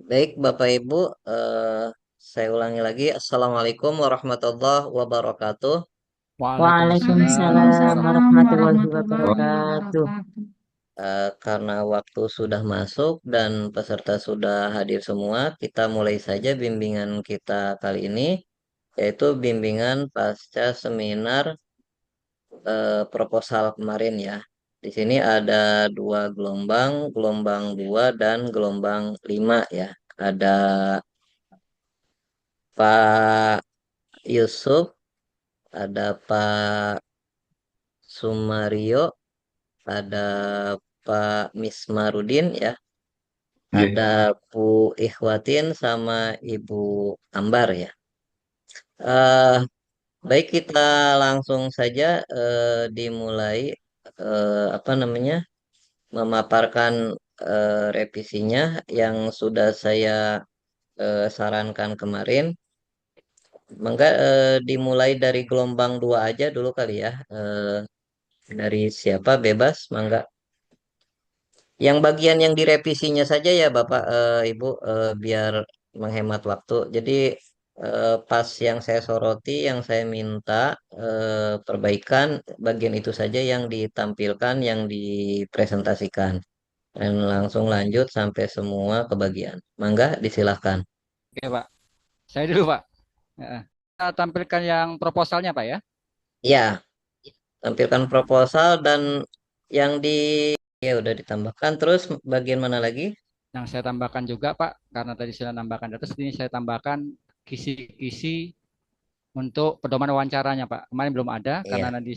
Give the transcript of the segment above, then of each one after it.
Baik, Bapak Ibu, saya ulangi lagi. Assalamualaikum warahmatullahi wabarakatuh. Waalaikumsalam Waalaikumsalam Waalaikumsalam warahmatullahi warahmatullahi wabarakatuh. wabarakatuh. Karena waktu sudah masuk dan peserta sudah hadir semua, kita mulai saja bimbingan kita kali ini, yaitu bimbingan pasca seminar proposal kemarin ya. Di sini ada dua gelombang, gelombang 2 dan gelombang 5 ya. Ada Pak Yusuf, ada Pak Sumario, ada Pak Mismarudin ya, Nggih. ada Bu Ikhwatin sama Ibu Ambar ya. Eh Baik kita langsung saja dimulai apa namanya memaparkan revisinya yang sudah saya sarankan kemarin. Mangga dimulai dari gelombang 2 aja dulu kali ya. Dari siapa bebas, mangga. Yang bagian yang direvisinya saja ya Bapak Ibu biar menghemat waktu. Jadi pas yang saya soroti, yang saya minta perbaikan bagian itu saja yang ditampilkan, yang dipresentasikan. Dan langsung lanjut sampai semua kebagian. Mangga disilahkan. Oke, Pak. Saya dulu, Pak. Ya. Kita tampilkan yang proposalnya, Pak ya. Ya, tampilkan proposal dan yang di ya udah ditambahkan. Terus bagian mana lagi? Yang saya tambahkan juga, Pak, karena tadi saya tambahkan data, ini saya tambahkan kisi-kisi untuk pedoman wawancaranya, Pak. Kemarin belum ada, karena Iya. nanti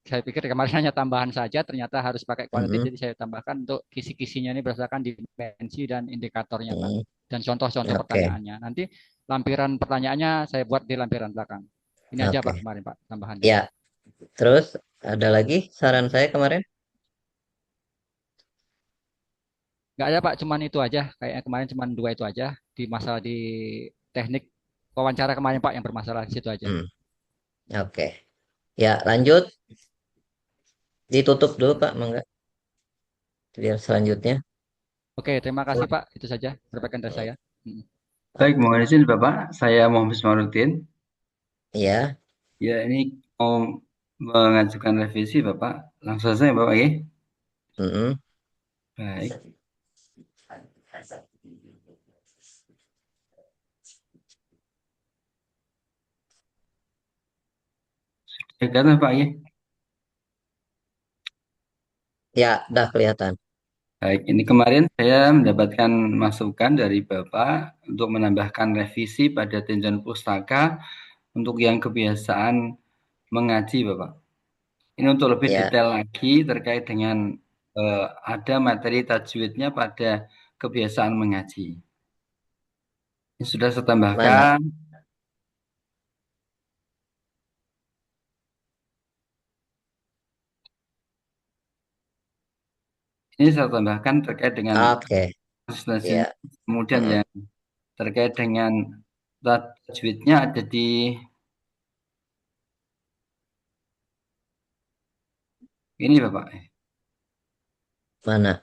saya pikir kemarin hanya tambahan saja, ternyata harus pakai kualitatif, Mm-mm. jadi saya tambahkan untuk kisi-kisinya ini berdasarkan dimensi dan indikatornya, Pak. Mm. Dan contoh-contoh Oke. pertanyaannya. Nanti lampiran pertanyaannya saya buat di lampiran belakang. Ini aja, Pak, Oke. kemarin, Pak, tambahannya. Ya, terus ada lagi saran saya kemarin? Nggak ada Pak, cuman itu aja. Kayaknya kemarin cuman dua itu aja di masalah di teknik wawancara kemarin Pak yang bermasalah di situ aja. Hmm, oke. Ya, lanjut. Ditutup dulu, Pak. Mangga. Biar selanjutnya. Oke, terima kasih Pak. Itu saja perbaikan dari saya. Mm. Baik, Oke. mohon izin Bapak, saya Muhammad Ismaruddin. Ya. Ya, ini mau mengajukan revisi Bapak. Langsung saja Bapak ya. Mm-mm. Baik. Kelihatan Pak ya. Ya, dah kelihatan. Baik, ini kemarin saya mendapatkan masukan dari Bapak untuk menambahkan revisi pada tinjauan pustaka untuk yang kebiasaan mengaji Bapak. Ini untuk lebih Ya, detail lagi terkait dengan ada materi tajwidnya pada kebiasaan mengaji. Ini sudah saya mana? tambahkan. Ini saya tambahkan terkait dengan Oke. konsistensinya. Ya. Kemudian Mm-mm. yang terkait dengan tajwidnya ada di ini Bapak. Mana?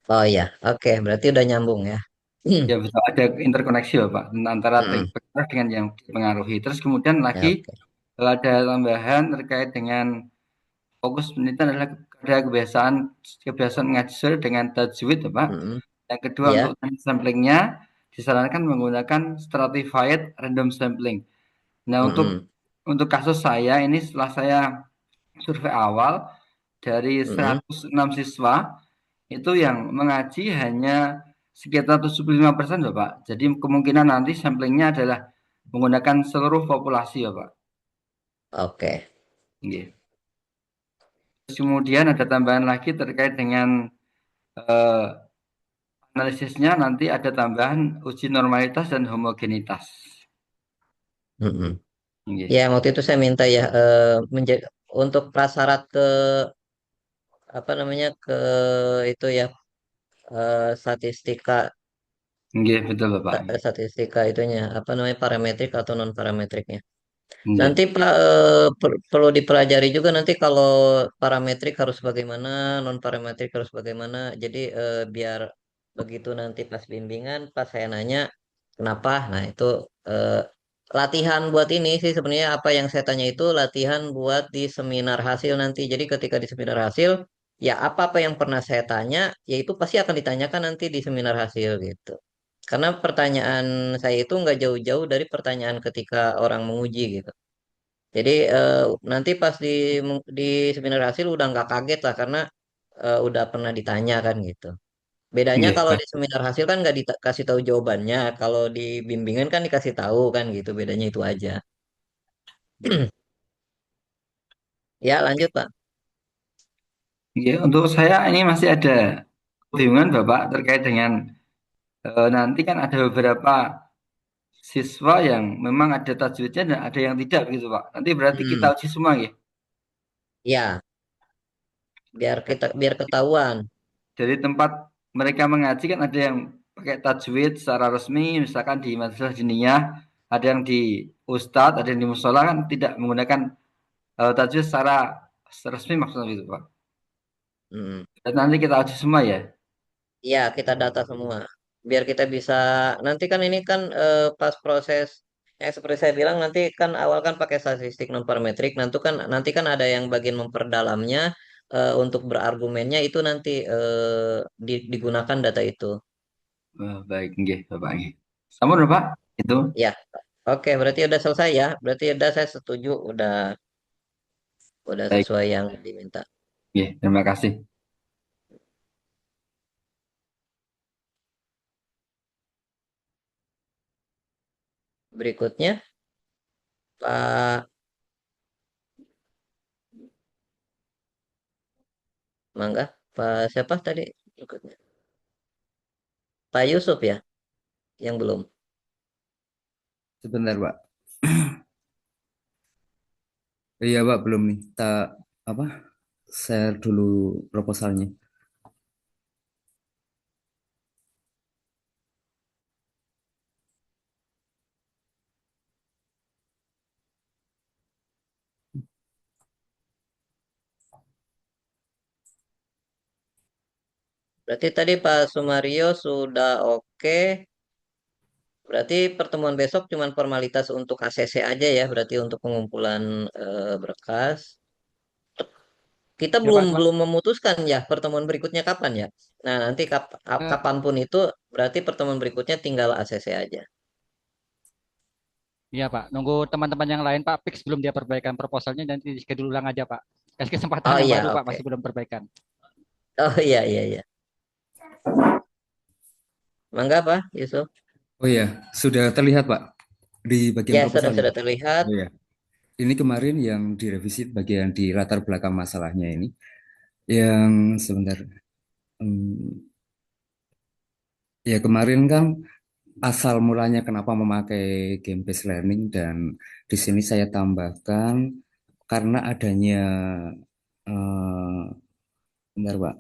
Oh ya, oke. Berarti udah nyambung ya. Ya betul ada interkoneksi Bapak antara Mm-mm. pengaruh dengan yang dipengaruhi. Terus kemudian Ya, lagi oke. ada tambahan terkait dengan fokus penelitian adalah pada kebiasaan kebiasaan mengaji sesuai dengan tajwid Bapak. Mm-mm. Yang kedua untuk Ya. samplingnya disarankan menggunakan stratified random sampling. Nah Mm-mm. untuk kasus saya ini setelah saya survei awal dari Mm-mm. 106 siswa itu yang mengaji hanya sekitar 75% Bapak. Jadi kemungkinan nanti samplingnya adalah menggunakan seluruh populasi Bapak. Oke. Nggih. Terus kemudian ada tambahan lagi terkait dengan eh, analisisnya nanti ada tambahan uji normalitas dan homogenitas. Mm-mm. Ya, Nggih. waktu itu saya minta ya menjadi untuk prasyarat ke apa namanya ke itu ya statistika Nggih, betul Bapak. statistika itunya apa namanya parametrik atau non parametriknya. Nggih. Nanti Pak, perlu dipelajari juga nanti kalau parametrik harus bagaimana, non parametrik harus bagaimana. Jadi biar begitu nanti pas bimbingan, pas saya nanya kenapa, nah itu eh, latihan buat ini sih sebenarnya apa yang saya tanya itu latihan buat di seminar hasil nanti. Jadi ketika di seminar hasil, ya apa-apa yang pernah saya tanya, ya itu pasti akan ditanyakan nanti di seminar hasil gitu. Karena pertanyaan saya itu nggak jauh-jauh dari pertanyaan ketika orang menguji gitu. Jadi nanti pas di seminar hasil udah nggak kaget lah karena udah pernah ditanya kan gitu. Bedanya Nggih, kalau baik. di seminar hasil kan nggak dikasih tahu jawabannya, kalau di bimbingan kan dikasih tahu kan gitu. Bedanya itu aja. Ya lanjut Pak. Nggih, untuk saya ini masih ada kebingungan Bapak terkait dengan nanti kan ada beberapa siswa yang memang ada tajwidnya dan ada yang tidak begitu Pak. Nanti berarti kita Hmm, uji semua ya. ya biar ketahuan. Dari tempat mereka mengaji kan ada yang pakai tajwid secara resmi, misalkan di madrasah diniyah, ada yang di ustadz, ada yang di musola kan tidak menggunakan tajwid secara resmi maksudnya itu Pak. Hmm. Dan nanti kita uji semua ya. Ya kita data semua. Biar kita bisa nanti kan ini kan pas proses yang seperti saya bilang nanti kan awal kan pakai statistik non parametrik, nanti kan ada yang bagian memperdalamnya untuk berargumennya itu nanti digunakan data itu. Baik, nggih, Bapak nggih. Sampun Bapak, itu. Ya, oke, berarti udah selesai ya. Berarti udah saya setuju, udah Baik, sesuai yang diminta. nggih, terima kasih. Berikutnya, Pak Mangga, Pak siapa tadi? Berikutnya, Pak Yusuf ya, yang belum. Sebentar, Pak. Iya, Pak, belum nih. Apa? Share dulu proposalnya. Berarti tadi Pak Sumario sudah oke. Berarti pertemuan besok cuma formalitas untuk ACC aja ya, berarti untuk pengumpulan berkas. Kita Ya belum Pak, cuma belum memutuskan ya pertemuan berikutnya kapan ya. Nah, nanti eh, kapanpun itu berarti pertemuan berikutnya tinggal ACC aja. iya Pak, nunggu teman-teman yang lain Pak fix belum dia perbaikan proposalnya nanti di schedule ulang aja Pak. Kasih kesempatan Oh yang baru iya, Pak, oke. masih belum perbaikan. Oh iya, iya, iya. Mangga Pak Yusuf. Oh iya, sudah terlihat, Pak, di bagian Ya, proposalnya. sudah terlihat. Oh iya. Ini kemarin yang direvisi bagian di latar belakang masalahnya ini. Yang sebentar. Hmm, ya kemarin kan asal mulanya kenapa memakai game based learning dan di sini saya tambahkan karena adanya bentar, Pak.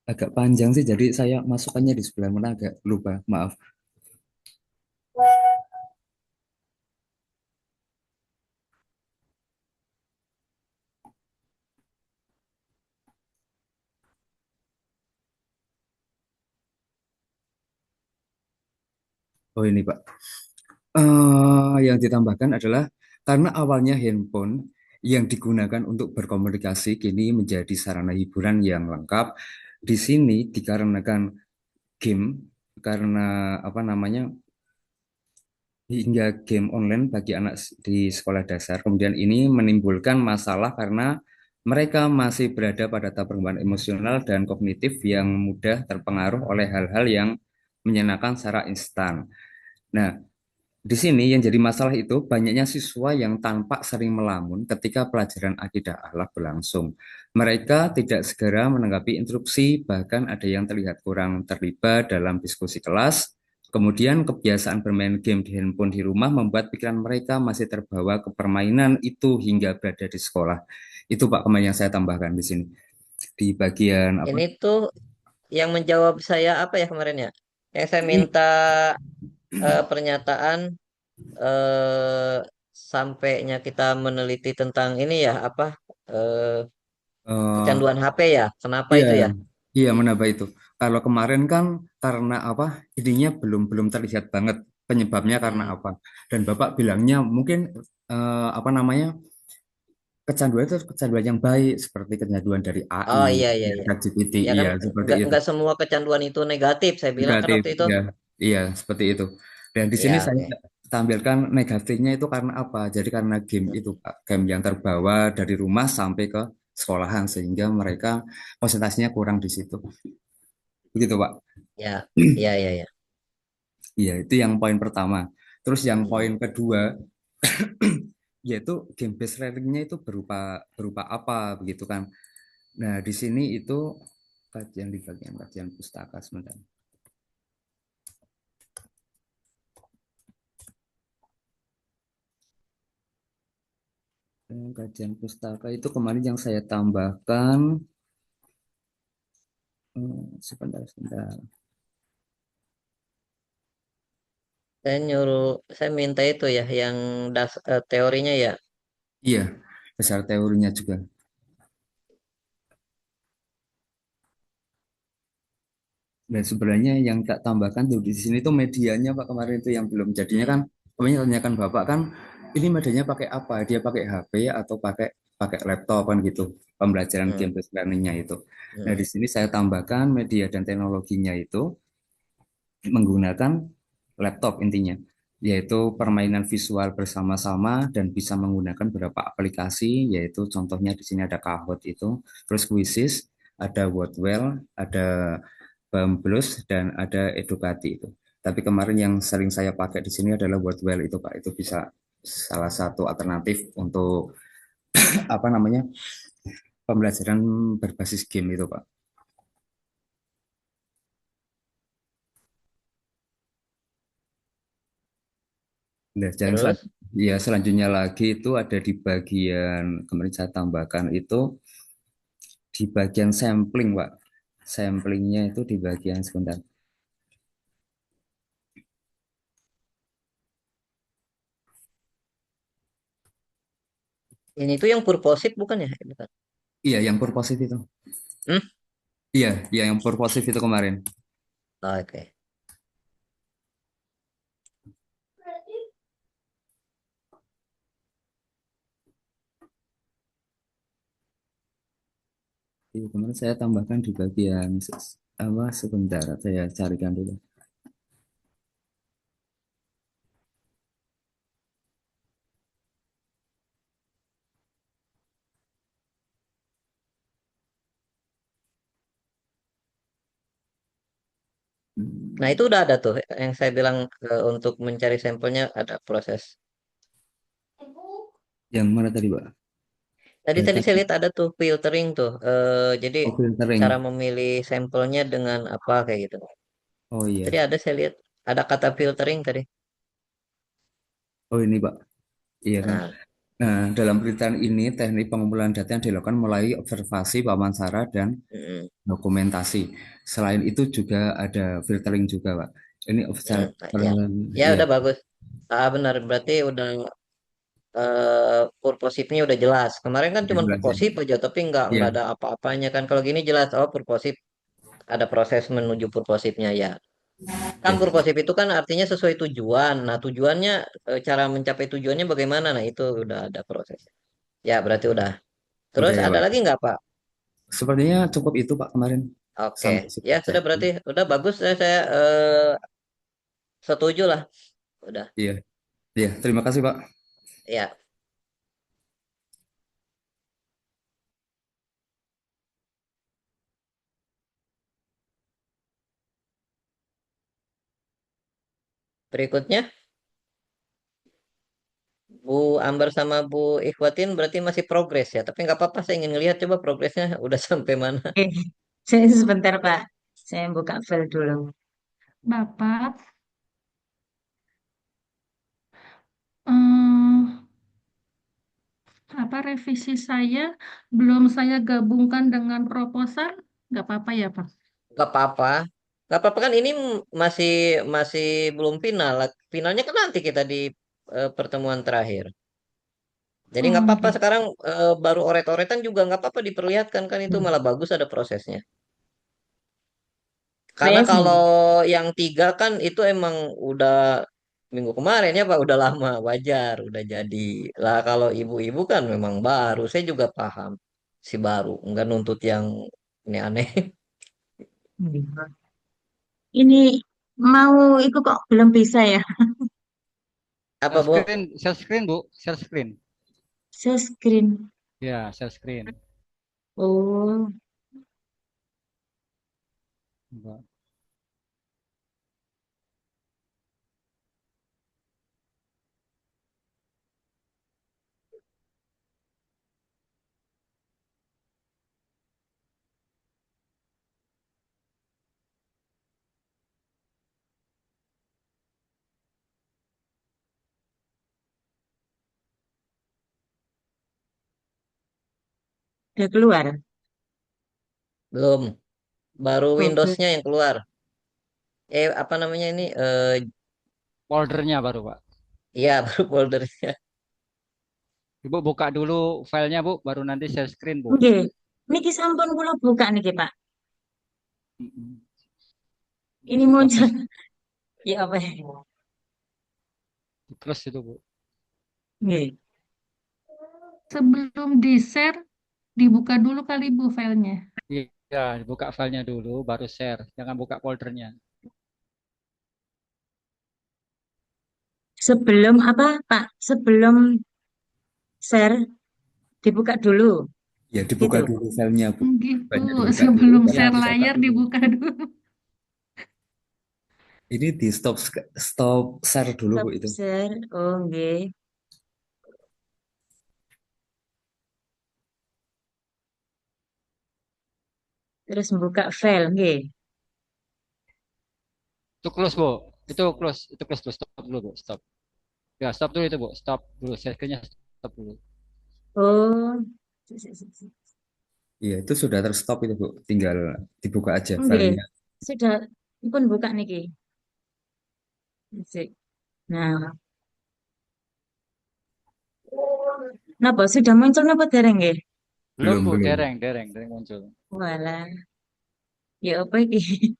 Agak panjang sih, jadi saya masukannya di sebelah mana agak lupa, maaf. Oh ini Pak. Yang ditambahkan adalah karena awalnya handphone yang digunakan untuk berkomunikasi kini menjadi sarana hiburan yang lengkap. Di sini dikarenakan game, karena apa namanya, hingga game online bagi anak di sekolah dasar. Kemudian ini menimbulkan masalah karena mereka masih berada pada tahap perkembangan emosional dan kognitif yang mudah terpengaruh oleh hal-hal yang menyenangkan secara instan. Nah, di sini yang jadi masalah itu banyaknya siswa yang tampak sering melamun ketika pelajaran akidah akhlak berlangsung. Mereka tidak segera menanggapi instruksi, bahkan ada yang terlihat kurang terlibat dalam diskusi kelas. Kemudian kebiasaan bermain game di handphone di rumah membuat pikiran mereka masih terbawa ke permainan itu hingga berada di sekolah. Itu Pak Kemal yang saya tambahkan di sini. Di bagian apa? Ini tuh yang menjawab saya apa ya kemarin ya? Yang saya minta pernyataan eh, sampainya kita meneliti tentang ini ya apa eh, Eh, kecanduan HP ya. Kenapa iya, itu ya? iya menambah itu. Kalau kemarin kan karena apa? Ininya belum belum terlihat banget penyebabnya karena Mm. apa. Dan Bapak bilangnya mungkin apa namanya? Kecanduan itu kecanduan yang baik seperti kecanduan dari AI, Oh iya iya ya, iya. ChatGPT, Ya kan iya seperti itu. nggak semua kecanduan itu negatif. Saya bilang kan Negatif, waktu itu. ya, iya seperti itu. Dan di sini Ya saya oke. tampilkan negatifnya itu karena apa? Jadi karena game itu, Pak. Game yang terbawa dari rumah sampai ke sekolahan sehingga mereka konsentrasinya kurang di situ. Begitu, Pak. Ya ya ya ya. Iya, itu yang poin pertama. Terus yang Mm. poin kedua yaitu game based learningnya itu berupa berupa apa begitu kan. Nah, di sini itu kajian di bagian kajian pustaka sebentar. Kajian pustaka itu kemarin yang saya tambahkan sebentar sebentar. Saya minta itu ya yang teorinya ya. Iya, dasar teorinya juga. Dan sebenarnya yang tak tambahkan tuh di sini tuh medianya Pak kemarin itu yang belum jadinya kan. Mm. Kemarin tanyakan Bapak kan ini medianya pakai apa? Dia pakai HP atau pakai pakai laptop kan gitu. Pembelajaran Mm. game based learningnya itu. Nah, di Mm. sini saya tambahkan media dan teknologinya itu menggunakan laptop intinya, yaitu permainan visual bersama-sama dan bisa menggunakan beberapa aplikasi, yaitu contohnya di sini ada Kahoot itu, terus Quizzes, ada Wordwell, ada Bamblus, dan ada Educati itu. Tapi kemarin yang sering saya pakai di sini adalah Wordwell itu Pak, itu bisa salah satu alternatif untuk apa namanya pembelajaran berbasis game itu Pak. Nah, dan Terus ya selanjutnya lagi itu ada di bagian kemarin saya tambahkan itu di bagian sampling, Pak. Samplingnya itu di bagian sebentar. ini tuh yang purposif bukan ya? Bukan. Iya, yang purposif itu. Hmm? Iya, iya yang purposif itu kemarin. Oke. Iya, kemarin saya tambahkan di bagian apa sebentar saya carikan dulu. Nah, Hmm, itu udah ada tuh yang saya bilang untuk mencari sampelnya ada proses. Yang mana tadi, Pak? Tadi tadi Data saya lihat ada tuh filtering tuh. Jadi oh, cara filtering. memilih sampelnya dengan apa kayak gitu. Oh iya. Tadi ada saya lihat ada kata filtering tadi. Oh ini, Pak. Iya kan. Nah, Nah, dalam penelitian ini teknik pengumpulan data yang dilakukan melalui observasi, wawancara, dan mm, dokumentasi. Selain itu juga ada filtering juga, Pak. Ini mm, observer, nah, ya, ya ya, udah bagus. Ah benar berarti udah purposifnya udah jelas. Kemarin kan cuma jelasin. purposif aja tapi nggak Ya, ada apa-apanya kan. Kalau gini jelas oh purposif ada proses menuju purposifnya ya. Kan ya, purposif itu kan artinya sesuai tujuan. Nah, tujuannya cara mencapai tujuannya bagaimana? Nah, itu udah ada proses. Ya, berarti udah. udah Terus ya, ada Pak. lagi nggak, Pak? Sepertinya cukup itu, Pak, kemarin. Oke, Sampai ya situ sudah saja. berarti udah bagus. Saya setuju lah. Udah. Iya, iya. Terima kasih, Pak. Ya, berikutnya Bu Ambar sama Bu Ikhwatin berarti masih progres ya. Tapi nggak apa-apa. Saya ingin ngelihat coba progresnya udah sampai mana. Eh, saya sebentar, Pak. Saya buka file dulu. Bapak, eh, apa revisi saya belum saya gabungkan dengan proposal? Nggak apa-apa ya, Pak? Nggak apa-apa. Gak apa-apa kan ini masih masih belum final. Finalnya kan nanti kita di pertemuan terakhir. Jadi nggak Oh, apa-apa gitu. sekarang baru oret-oretan juga nggak apa-apa diperlihatkan kan itu malah bagus ada prosesnya. Karena VS kalau nih. yang tiga kan itu emang udah minggu kemarin ya Pak, udah lama, wajar, udah jadi. Lah kalau ibu-ibu kan memang baru, saya juga paham. Si baru, nggak nuntut yang aneh-aneh. Ini mau ikut kok belum bisa ya. Apa Bu? Share screen Bu, share screen. Share screen. Ya, share screen. Oh, udah keluar. Belum, baru Oh, Windows-nya yang keluar. Apa namanya ini? Foldernya baru Pak. Iya, baru foldernya. Ibu buka dulu filenya Bu, baru nanti share screen Bu. oke. Niki sampun kula buka niki Pak. Mm-mm. Ini muncul. Proses Ya apa ya? close itu Bu. Nggih. Sebelum di-share, dibuka dulu kali Bu filenya. Iya, buka filenya dulu, baru share. Jangan buka foldernya. Sebelum apa Pak? Sebelum share dibuka dulu Ya, dibuka gitu. dulu filenya, Bu. Gitu, Banyak dibuka dulu, sebelum baru Ya, share dibuka layar dicetak. dulu. dibuka dulu. Ini di stop stop share dulu, Bu, Stop itu. share. Oh, nggih. Terus buka file nggih. Itu close Bu. Itu close dulu. Stop dulu Bu, stop. Ya, stop dulu itu Bu. Stop dulu. Share screen-nya stop dulu. Oh. Iya, itu sudah terstop itu, Bu. Tinggal dibuka aja Nggih. filenya. Sudah pun buka niki. Sik. Nah, napa sudah muncul napa dereng nggih? Belum Belum, Bu, belum. dereng muncul. Walah, ya apa iki?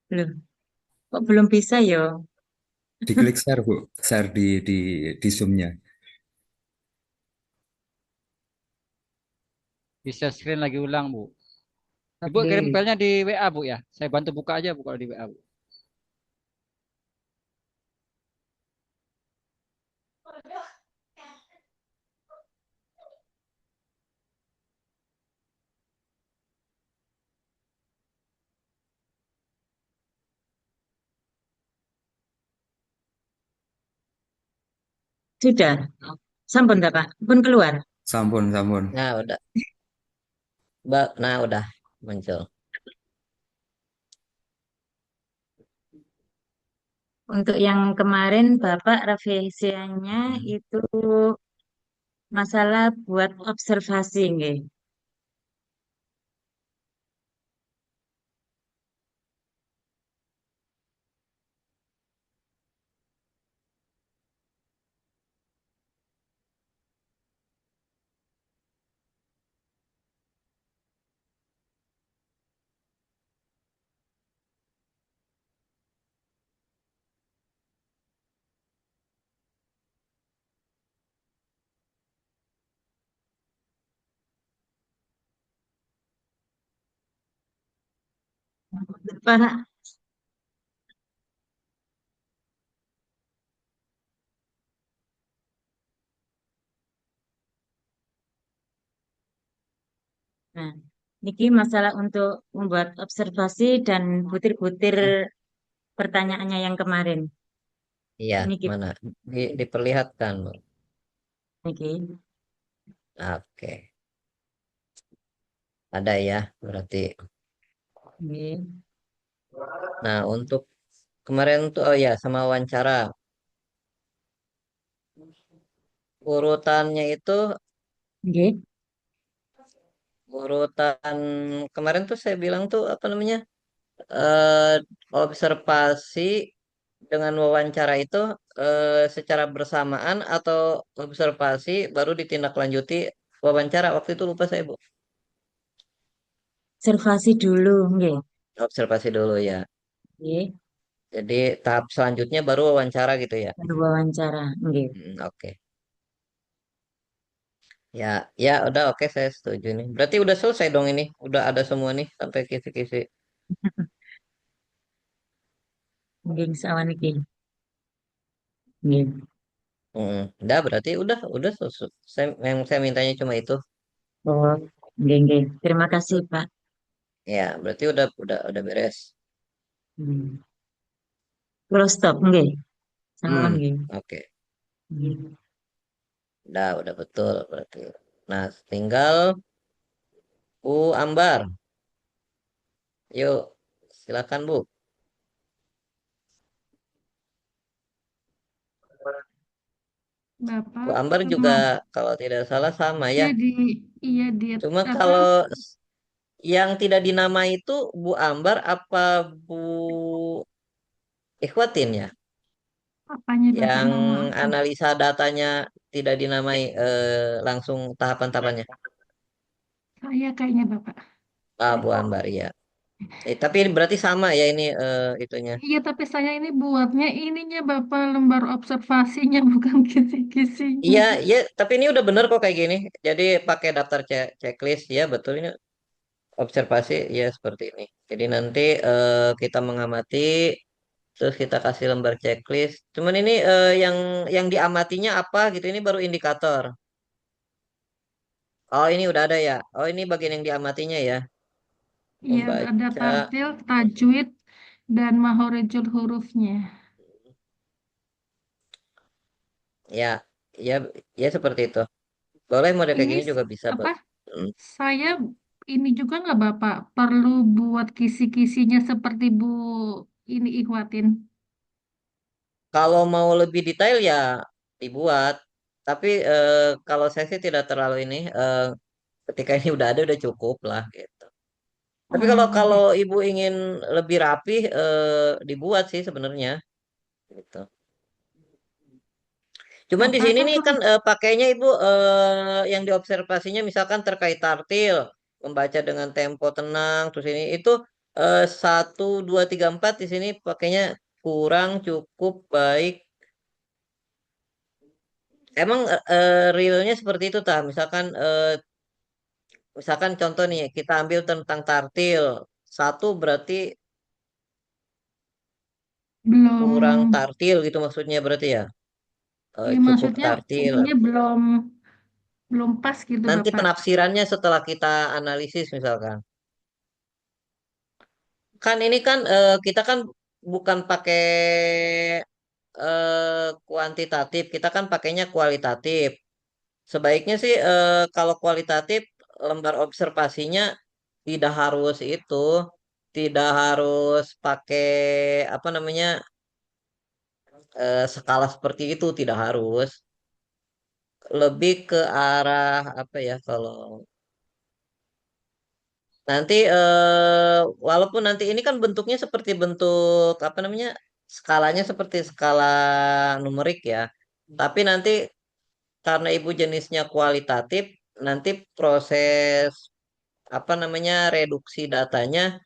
Loh, kok belum bisa ya? Diklik share, Bu. Share di Zoom-nya. Di share screen lagi ulang Bu. Ibu kirim Oke. filenya di WA Bu ya. Saya bantu buka aja Bu kalau di WA Bu. Sudah. Sampun tak, Pak? Pun keluar. Sampun, sampun. Nah, udah. Nah, udah muncul. Untuk yang kemarin Bapak revisiannya itu masalah buat observasi nggih. Pak, nah, niki masalah untuk membuat observasi dan butir-butir pertanyaannya yang kemarin. Iya, Niki, mana? Diperlihatkan. Bu. niki. Oke. Ada ya, berarti. Nggih. Nah, untuk kemarin tuh, oh ya, sama wawancara. Urutannya itu Nggih. Urutan kemarin tuh saya bilang tuh apa namanya? eh Observasi dengan wawancara itu secara bersamaan atau observasi baru ditindaklanjuti wawancara. Waktu itu lupa saya, Bu. Observasi dulu, nggih. Observasi dulu ya. Nggih, Jadi tahap selanjutnya baru wawancara gitu ya. baru wawancara, nggih. Oke. Ya, ya udah oke saya setuju nih. Berarti udah selesai dong ini. Udah ada semua nih sampai kisi-kisi. Nggih, sawan iki. Nggih. Udah berarti udah selesai. Yang saya mintanya cuma itu. Oh, nggih, nggih. Terima kasih, Pak. Ya, berarti udah beres. Hmm. Kalau stop, nggih. Sawan Hmm, nggih. oke. Nggih. Udah betul berarti. Nah, tinggal Bu Ambar. Yuk, silakan Bu. Bu Bapak Ambar juga pernah kalau tidak salah sama ya. iya iya di Cuma apa kalau yang tidak dinamai itu Bu Ambar apa Bu Ikhwatin ya? apanya Bapak Yang nama apa? analisa datanya tidak dinamai langsung tahapan-tahapannya. Saya kayaknya Bapak. Bu Ambar ya. Tapi berarti sama ya ini itunya. Iya, tapi saya ini buatnya ininya Bapak lembar observasinya bukan kisi-kisinya. Iya, iya, tapi ini udah bener kok kayak gini. Jadi pakai daftar checklist ya, betul ini observasi ya seperti ini. Jadi nanti kita mengamati, terus kita kasih lembar checklist. Cuman ini yang diamatinya apa gitu? Ini baru indikator. Oh, ini udah ada ya. Oh, ini bagian yang diamatinya ya. Iya, ada Membaca. tartil, tajwid, dan mahorijul hurufnya. Ya, ya, ya seperti itu. Boleh model kayak Ini gini juga bisa, apa? Bang. Hmm. Saya ini juga nggak Bapak perlu buat kisi-kisinya seperti Bu ini Ikhwatin. Kalau mau lebih detail ya dibuat. Tapi kalau saya sih tidak terlalu ini. Ketika ini udah ada udah cukup lah gitu. Tapi kalau Oh, kalau gitu. ibu ingin lebih rapih dibuat sih sebenarnya gitu. Cuman di Bapak sini kan nih kan pakainya ibu yang diobservasinya misalkan terkait tartil, membaca dengan tempo tenang, terus ini itu 1, 2, 3, 4 di sini pakainya kurang, cukup, baik. Emang realnya seperti itu tah? Misalkan contoh nih kita ambil tentang tartil. Satu berarti kurang belum, tartil gitu maksudnya berarti ya. ya Cukup maksudnya tartil. ininya belum pas gitu Nanti Bapak. penafsirannya setelah kita analisis misalkan. Kan ini kan kita kan bukan pakai kuantitatif, kita kan pakainya kualitatif. Sebaiknya sih kalau kualitatif lembar observasinya tidak harus itu, tidak harus pakai apa namanya skala seperti itu, tidak harus. Lebih ke arah apa ya kalau nanti walaupun nanti ini kan bentuknya seperti bentuk apa namanya skalanya seperti skala numerik ya. Tapi nanti karena ibu jenisnya kualitatif, nanti proses apa namanya reduksi datanya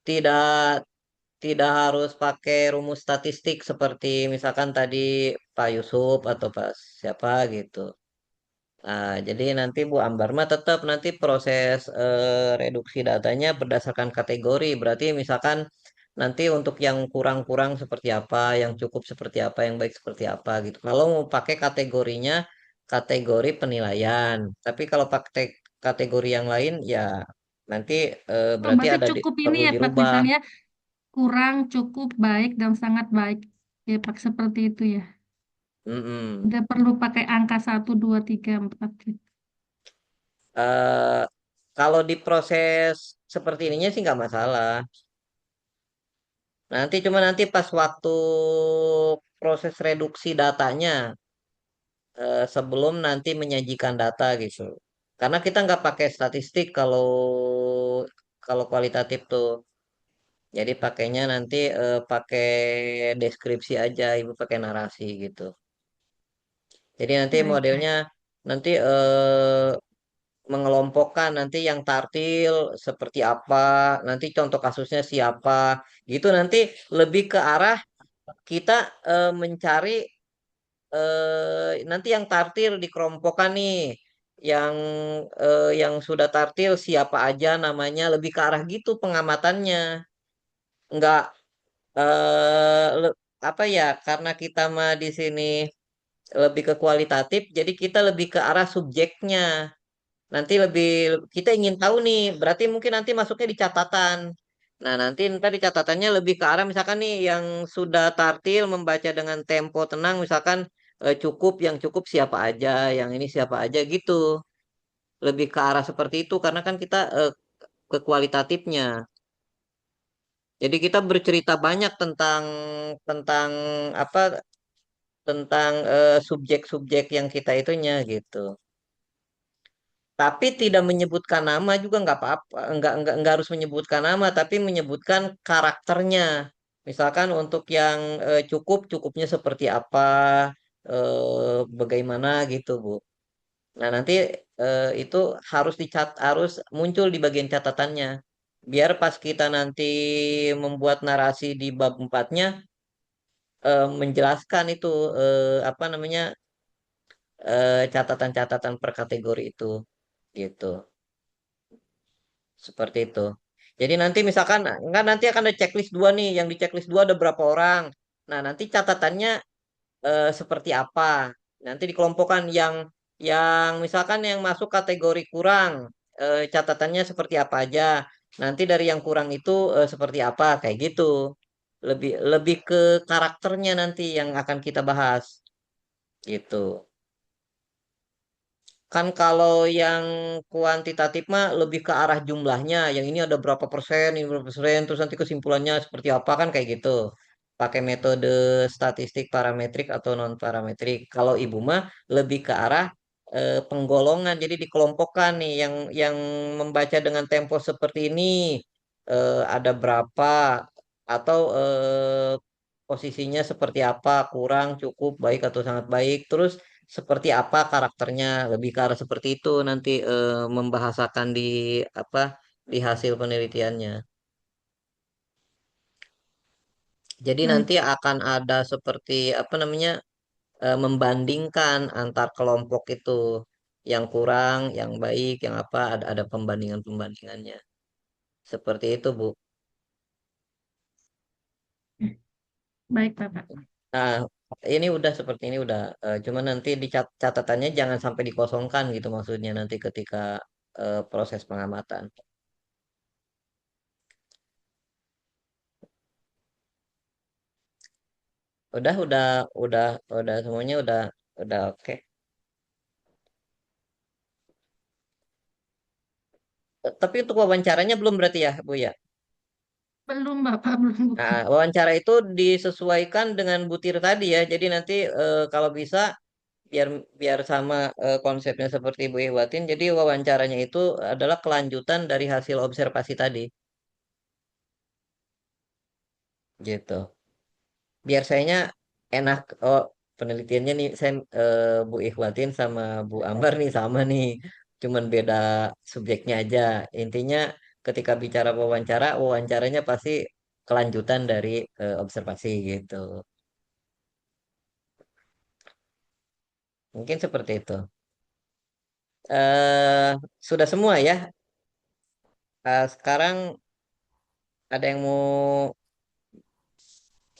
tidak tidak harus pakai rumus statistik seperti misalkan tadi Pak Yusuf atau Pak siapa gitu. Nah, jadi nanti Bu Ambar mah tetap nanti proses reduksi datanya berdasarkan kategori. Berarti misalkan nanti untuk yang kurang-kurang seperti apa, yang cukup seperti apa, yang baik seperti apa gitu. Kalau mau pakai kategorinya kategori penilaian. Tapi kalau pakai kategori yang lain ya nanti Oh, berarti berarti ada cukup ini perlu ya Pak, dirubah. misalnya kurang, cukup, baik, dan sangat baik. Ya Pak, seperti itu ya. Mm-mm. Udah perlu pakai angka 1, 2, 3, 4 gitu. Eh, Kalau diproses seperti ininya sih nggak masalah. Nanti cuma nanti pas waktu proses reduksi datanya sebelum nanti menyajikan data gitu. Karena kita nggak pakai statistik kalau kalau kualitatif tuh. Jadi pakainya nanti pakai deskripsi aja, Ibu pakai narasi gitu. Jadi nanti Baik, baik. modelnya nanti mengelompokkan nanti yang tartil seperti apa, nanti contoh kasusnya siapa, gitu nanti lebih ke arah kita mencari nanti yang tartil dikelompokkan nih, yang yang sudah tartil siapa aja namanya lebih ke arah gitu pengamatannya, nggak apa ya karena kita mah di sini lebih ke kualitatif, jadi kita lebih ke arah subjeknya. Nanti lebih kita ingin tahu nih, berarti mungkin nanti masuknya di catatan. Nah, nanti ntar di catatannya lebih ke arah misalkan nih yang sudah tartil membaca dengan tempo tenang, misalkan cukup, yang cukup siapa aja, yang ini siapa aja gitu. Lebih ke arah seperti itu karena kan kita ke kualitatifnya. Jadi kita bercerita banyak tentang tentang apa tentang subjek-subjek yang kita itunya gitu. Tapi tidak menyebutkan nama juga nggak apa-apa, nggak harus menyebutkan nama, tapi menyebutkan karakternya. Misalkan untuk yang cukup, cukupnya seperti apa, bagaimana gitu, Bu. Nah, nanti itu harus muncul di bagian catatannya. Biar pas kita nanti membuat narasi di bab empatnya menjelaskan itu apa namanya catatan-catatan per kategori itu gitu. Seperti itu. Jadi nanti misalkan enggak nanti akan ada checklist dua nih, yang di checklist dua ada berapa orang. Nah, nanti catatannya seperti apa? Nanti dikelompokkan yang misalkan yang masuk kategori kurang, catatannya seperti apa aja. Nanti dari yang kurang itu seperti apa kayak gitu. Lebih lebih ke karakternya nanti yang akan kita bahas gitu. Kan kalau yang kuantitatif mah lebih ke arah jumlahnya. Yang ini ada berapa persen, ini berapa persen, terus nanti kesimpulannya seperti apa kan kayak gitu. Pakai metode statistik parametrik atau non parametrik. Kalau ibu mah lebih ke arah penggolongan. Jadi dikelompokkan nih yang membaca dengan tempo seperti ini ada berapa atau posisinya seperti apa, kurang, cukup, baik atau sangat baik. Terus seperti apa karakternya, lebih ke arah seperti itu nanti membahasakan di apa di hasil penelitiannya. Jadi Baik. nanti akan ada seperti apa namanya membandingkan antar kelompok itu yang kurang, yang baik, yang apa ada pembandingan-pembandingannya. Seperti itu, Bu. Baik, Bapak. Nah, ini udah seperti ini udah cuman nanti di catatannya jangan sampai dikosongkan gitu maksudnya nanti ketika proses pengamatan. Udah semuanya udah oke. Tapi untuk wawancaranya belum berarti ya, Bu ya. Belum, Bapak, belum Nah, buka. wawancara itu disesuaikan dengan butir tadi ya. Jadi nanti kalau bisa biar biar sama konsepnya seperti Bu Iwatin. Jadi wawancaranya itu adalah kelanjutan dari hasil observasi tadi, gitu. Biar sayanya enak. Oh, penelitiannya nih saya Bu Ikhwatin sama Bu Ambar nih sama nih. Cuman beda subjeknya aja. Intinya ketika bicara wawancara, wawancaranya pasti kelanjutan dari observasi gitu. Mungkin seperti itu. Sudah semua ya. Sekarang ada yang mau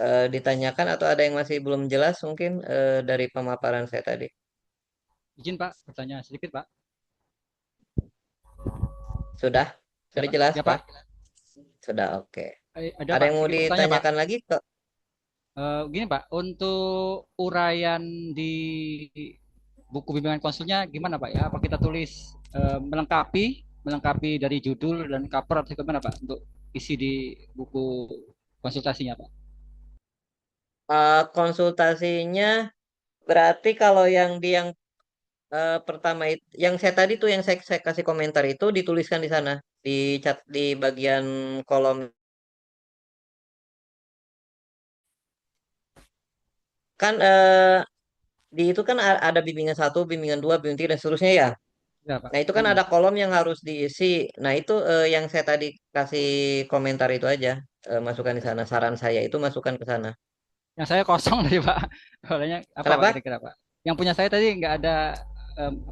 ditanyakan atau ada yang masih belum jelas mungkin dari pemaparan saya tadi. Izin Pak, bertanya sedikit Pak. Sudah? Ya Sudah Pak. jelas, Ya Pak? Pak. Sudah, oke. Ada Ada Pak, yang mau sedikit bertanya Pak. ditanyakan lagi ke Gini Pak, untuk uraian di buku bimbingan konsulnya gimana Pak ya? Apa kita tulis melengkapi dari judul dan cover atau gimana Pak untuk isi di buku konsultasinya Pak? konsultasinya berarti kalau yang pertama itu yang saya tadi tuh yang saya kasih komentar itu dituliskan di sana di chat di bagian kolom kan di itu kan ada bimbingan satu, bimbingan dua, bimbingan tiga dan seterusnya ya. Ya, Pak. Nah itu kan Mm. ada kolom yang harus diisi. Nah itu yang saya tadi kasih komentar itu aja masukkan di sana. Saran saya itu masukkan ke sana. Yang saya kosong tadi, Pak. Soalnya apa, Pak, Kenapa? kira-kira, Pak? Yang punya saya tadi nggak ada,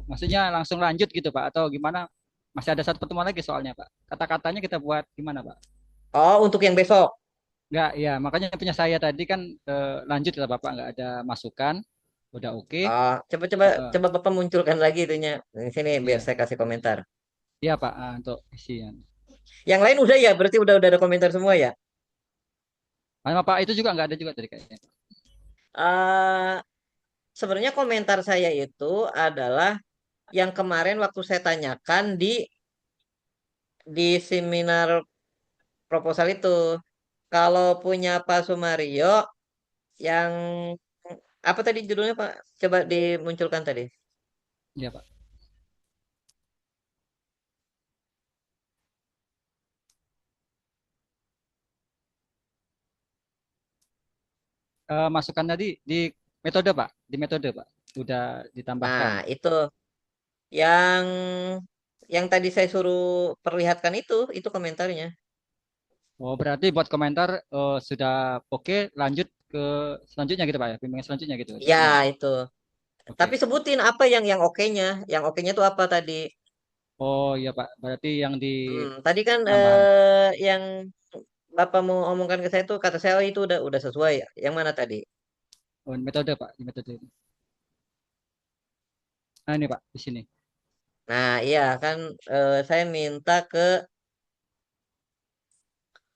maksudnya langsung lanjut gitu, Pak, atau gimana? Masih ada satu pertemuan lagi soalnya, Pak. Kata-katanya kita buat gimana, Pak? Oh untuk yang besok. Nggak, ya makanya yang punya saya tadi kan lanjut lah, Bapak nggak ada masukan, udah oke. Oh coba coba Heeh, coba Bapak munculkan lagi itunya di sini biar iya, saya kasih komentar. iya, Pak, untuk isian. Yang lain udah ya, berarti udah ada komentar semua ya. Sama Pak itu juga nggak ada juga tadi kayaknya. eh Sebenarnya komentar saya itu adalah yang kemarin waktu saya tanyakan di seminar proposal itu. Kalau punya Pak Sumario yang apa tadi judulnya Pak? Coba dimunculkan tadi. Iya, Pak. Masukan tadi di metode, Pak, di metode, Pak, udah ditambahkan. Nah, itu yang tadi saya suruh perlihatkan itu komentarnya. Oh, berarti buat komentar sudah oke, lanjut ke selanjutnya gitu, Pak ya, bimbingan selanjutnya gitu Ya, intinya. itu. Tapi Oke. sebutin apa yang oke-nya. Yang oke-nya itu apa tadi? Oh iya, Pak, berarti yang Tadi kan tambahan. yang Bapak mau omongkan ke saya tuh kata saya oh, itu udah sesuai. Yang mana tadi? Oh, metode, Pak, di metode. Nah, ini, Pak, di sini. Nah, iya kan saya minta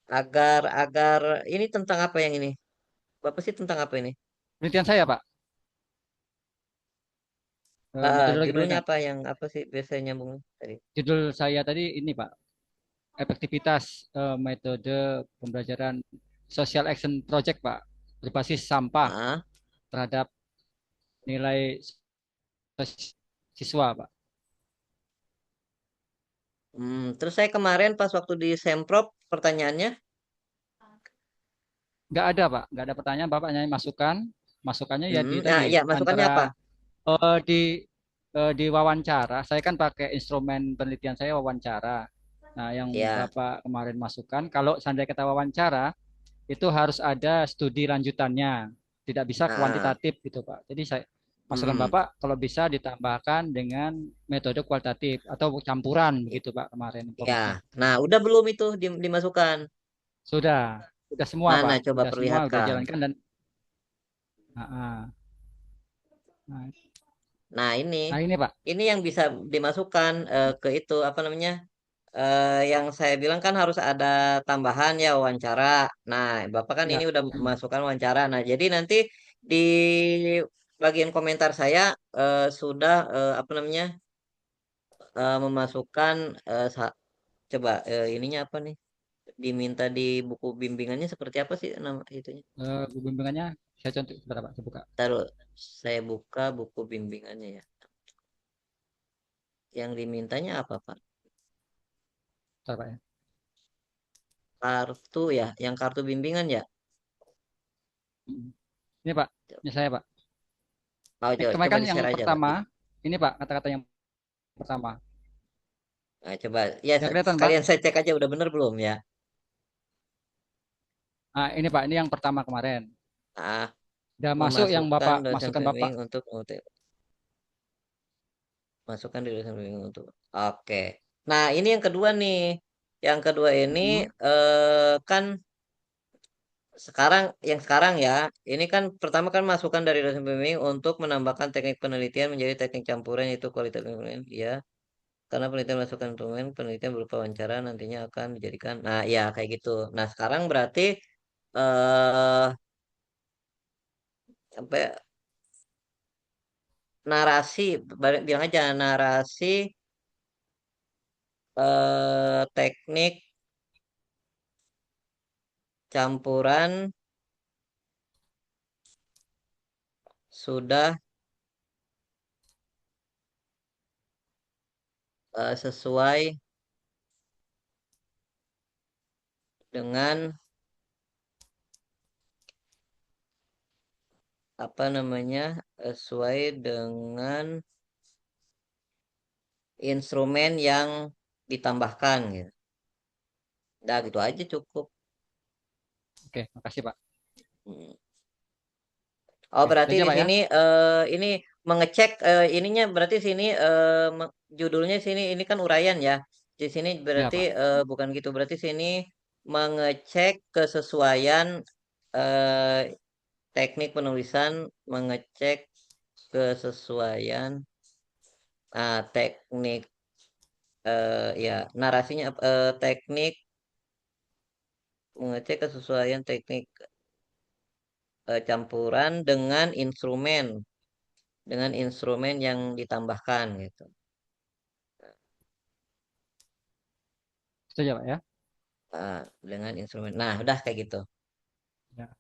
agar agar ini tentang apa yang ini? Bapak sih tentang apa ini? Penelitian saya, Pak, metodologi Judulnya penelitian. apa yang apa sih biasanya nyambung tadi? Judul saya tadi ini, Pak, efektivitas metode pembelajaran social action project, Pak, berbasis sampah Ah, terhadap nilai siswa, Pak. terus saya kemarin pas waktu di Semprop pertanyaannya, Nggak ada, Pak, nggak ada pertanyaan, Bapak hanya masukan, masukannya ya di nah tadi iya masukannya apa? antara eh, di di wawancara. Saya kan pakai instrumen penelitian saya wawancara. Nah, yang Ya, Bapak kemarin masukkan, kalau seandainya kita wawancara, itu harus ada studi lanjutannya, tidak bisa ah, kuantitatif gitu, Pak. Jadi saya masukan hmm, Bapak kalau bisa ditambahkan dengan metode kualitatif atau campuran i- begitu, Pak, kemarin ya. informasinya. Nah udah belum itu dimasukkan? Sudah semua, Mana Pak, coba sudah semua, udah perlihatkan? jalankan dan ah, ah. Nah, Nah nah ini, Pak. ini yang bisa dimasukkan ke itu apa namanya? Yang saya bilang kan harus ada tambahan ya wawancara. Nah, Bapak kan ini Ya, udah masukkan wawancara. Nah, jadi nanti di bagian komentar saya sudah apa namanya memasukkan coba ininya apa nih? Diminta di buku bimbingannya seperti apa sih nama itunya? bimbingannya saya contoh sebentar, Pak, saya buka. Taruh saya buka buku bimbingannya ya. Yang dimintanya apa, Pak? Sebentar, Pak ya. Kartu ya, yang kartu bimbingan ya. Mm. Ini, Pak, ini saya, Pak. Oh, Kemarin coba kan di yang share aja, Pak. pertama, ini, Pak, kata-kata yang pertama. Nah, coba ya Udah kelihatan, Pak? sekalian saya cek aja udah bener belum ya. Nah, ini, Pak, ini yang pertama kemarin. Ah, Udah masuk yang memasukkan Bapak dosen masukkan, Bapak. bimbing untuk masukkan di dosen bimbing untuk. Oke. Nah, ini yang kedua nih. Yang kedua ini Mm. kan sekarang ya. Ini kan pertama kan masukan dari dosen bimbing untuk menambahkan teknik penelitian menjadi teknik campuran yaitu kualitas penelitian. Ya, karena penelitian masukan instrumen penelitian berupa wawancara nantinya akan dijadikan. Nah, ya kayak gitu. Nah, sekarang berarti eh apa ya, narasi bilang aja narasi teknik campuran sudah sesuai dengan apa namanya, sesuai dengan instrumen yang ditambahkan gitu. Nah, gitu aja cukup. Oke, makasih Pak. Hmm. Oh, Oke, itu berarti aja di Pak ya. sini ini mengecek ininya berarti sini judulnya sini ini kan uraian ya. Di sini Ya berarti Pak. bukan gitu. Berarti sini mengecek kesesuaian eh, teknik penulisan, mengecek kesesuaian teknik ya narasinya teknik mengecek kesesuaian teknik campuran dengan instrumen yang ditambahkan gitu. Itu aja Pak ya. Dengan instrumen. Nah, udah kayak gitu. Ya,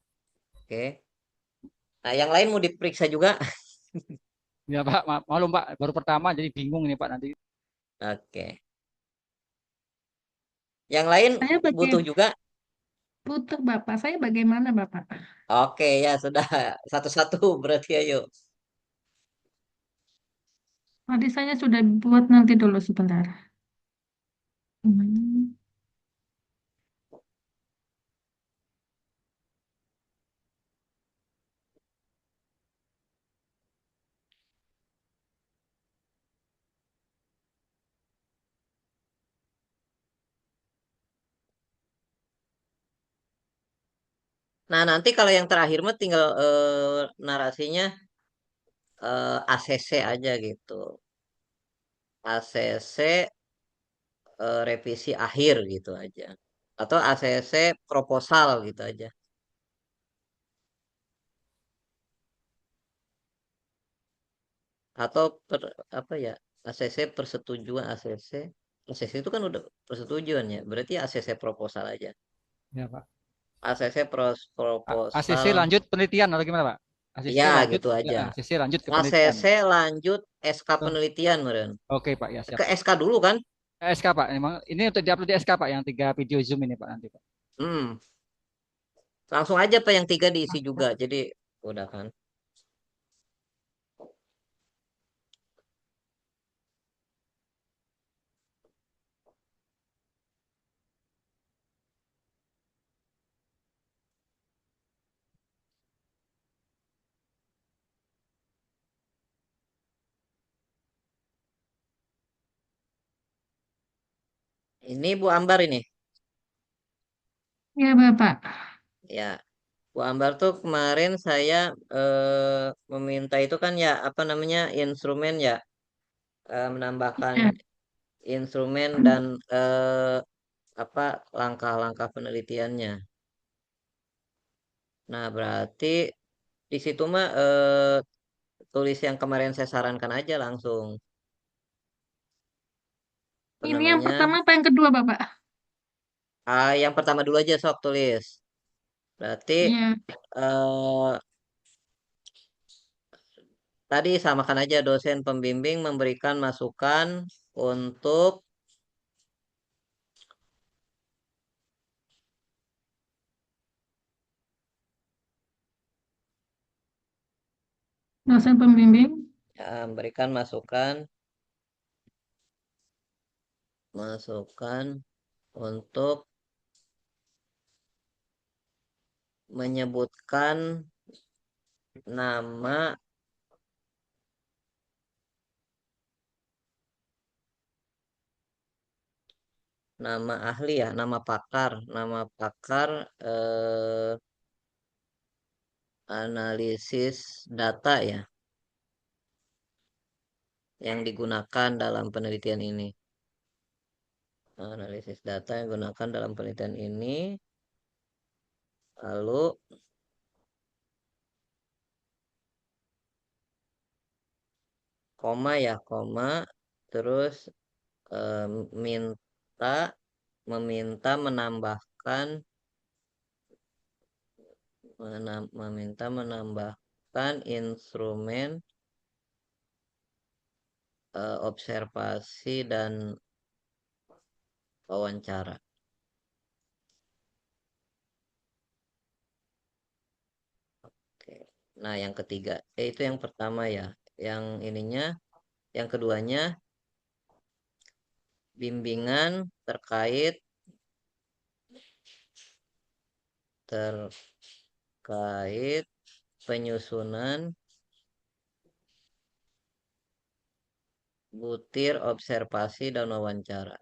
Oke. Nah, yang lain mau diperiksa juga. ya Pak, maklum Pak, baru pertama jadi bingung ini Pak nanti. Oke. Yang lain Saya butuh juga. butuh Bapak. Saya bagaimana Bapak? Oke, ya sudah satu-satu berarti ayo. Tadi saya sudah buat nanti dulu sebentar. Hmm. Nah, nanti kalau yang terakhir mah tinggal narasinya ACC aja gitu. ACC revisi akhir gitu aja. Atau ACC proposal gitu aja. Atau apa ya? ACC persetujuan ACC. ACC itu kan udah persetujuan ya. Berarti ACC proposal aja. Ya Pak. ACC ACC proposal. lanjut penelitian atau gimana Pak? ACC Ya, lanjut, gitu ya aja. ACC lanjut ke penelitian. ACC lanjut SK Oh, penelitian, meren. oke Pak, ya siap Ke Pak. SK dulu kan? SK Pak, emang ini untuk diupload di SK Pak, yang 3 video Zoom ini Pak nanti Pak. Hmm. Langsung aja Pak yang tiga diisi juga. Jadi udah kan. Ini Bu Ambar ini. Ya Bapak. Ya, Bu Ambar tuh kemarin saya meminta itu kan ya apa namanya instrumen ya menambahkan Ya. instrumen dan apa langkah-langkah penelitiannya. Nah, berarti di situ mah tulis yang kemarin saya sarankan aja langsung. Apa Ini yang namanya? pertama apa yang kedua Bapak? Yang pertama dulu aja sok tulis. Berarti Ya. eh, tadi samakan aja dosen pembimbing memberikan masukan untuk Dosen pembimbing. memberikan masukan untuk menyebutkan nama nama ahli ya, nama pakar analisis data ya yang digunakan dalam penelitian ini. Analisis data yang digunakan dalam penelitian ini, lalu koma ya, koma, terus eh, minta meminta menambahkan meminta menambahkan instrumen observasi dan wawancara. Oke. Nah, yang ketiga, itu yang pertama ya. Yang ininya, yang keduanya, bimbingan terkait penyusunan butir observasi dan wawancara.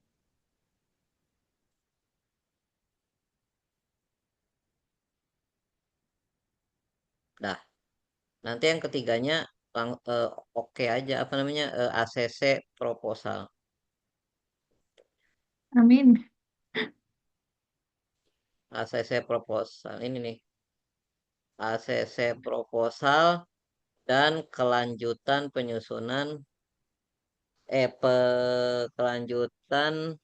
Nah, nanti yang ketiganya oke aja apa namanya ACC proposal. Amin. ACC proposal ini nih. ACC proposal dan kelanjutan penyusunan kelanjutan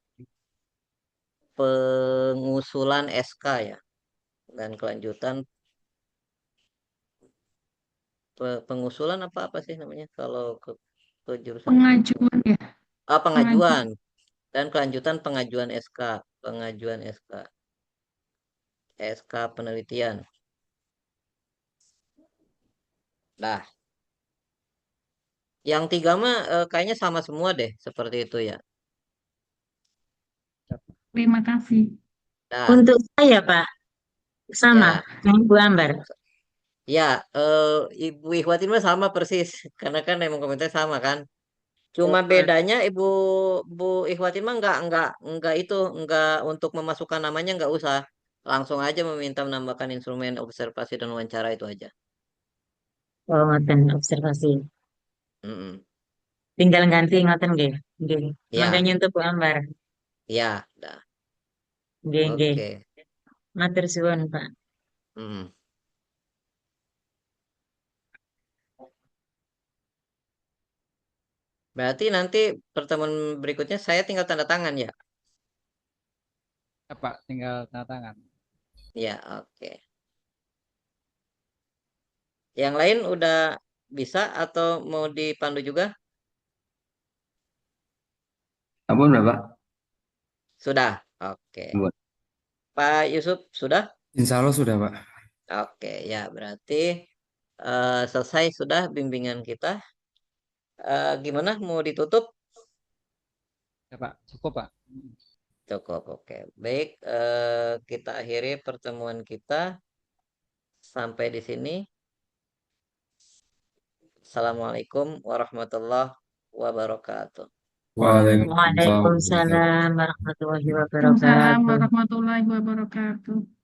pengusulan SK ya dan kelanjutan pengusulan apa sih namanya kalau ke jurusan Pengajuan ya, pengajuan. pengajuan dan kelanjutan pengajuan SK penelitian. Nah, yang tiga mah kayaknya sama semua deh seperti itu ya. Terima kasih. Nah, Untuk saya, Pak, sama ya, dengan Bu Ambar. ya, Ibu Ikhwatin mah sama persis karena kan emang komentar sama kan. Cuma Betul. bedanya Bu Ikhwatin mah nggak itu nggak untuk memasukkan namanya nggak usah langsung aja meminta menambahkan instrumen observasi dan wawancara itu aja. Oh, ngoten observasi. Mm-mm. Tinggal ganti ngoten nggih. Nggih. Ya, Makanya untuk Bu Ambar. ya, dah. Nggih, nggih. Oke. Matur suwun, Pak. Mm. Berarti nanti pertemuan berikutnya saya tinggal tanda tangan ya. Ya, Pak, tinggal tanda tangan. Ya, oke. Yang lain udah bisa atau mau dipandu juga? Ampun, Bapak. Sudah. Oke. Ampun. Pak Yusuf sudah? Insya Allah sudah, Pak. Oke, ya berarti selesai sudah bimbingan kita. Gimana mau ditutup? Ya, Pak, cukup, Pak. Cukup, oke. Baik, kita akhiri pertemuan kita sampai di sini. Assalamualaikum warahmatullahi wabarakatuh. Waalaikumsalam. Waalaikumsalam warahmatullahi Waalaikumsalam wabarakatuh. warahmatullahi wabarakatuh.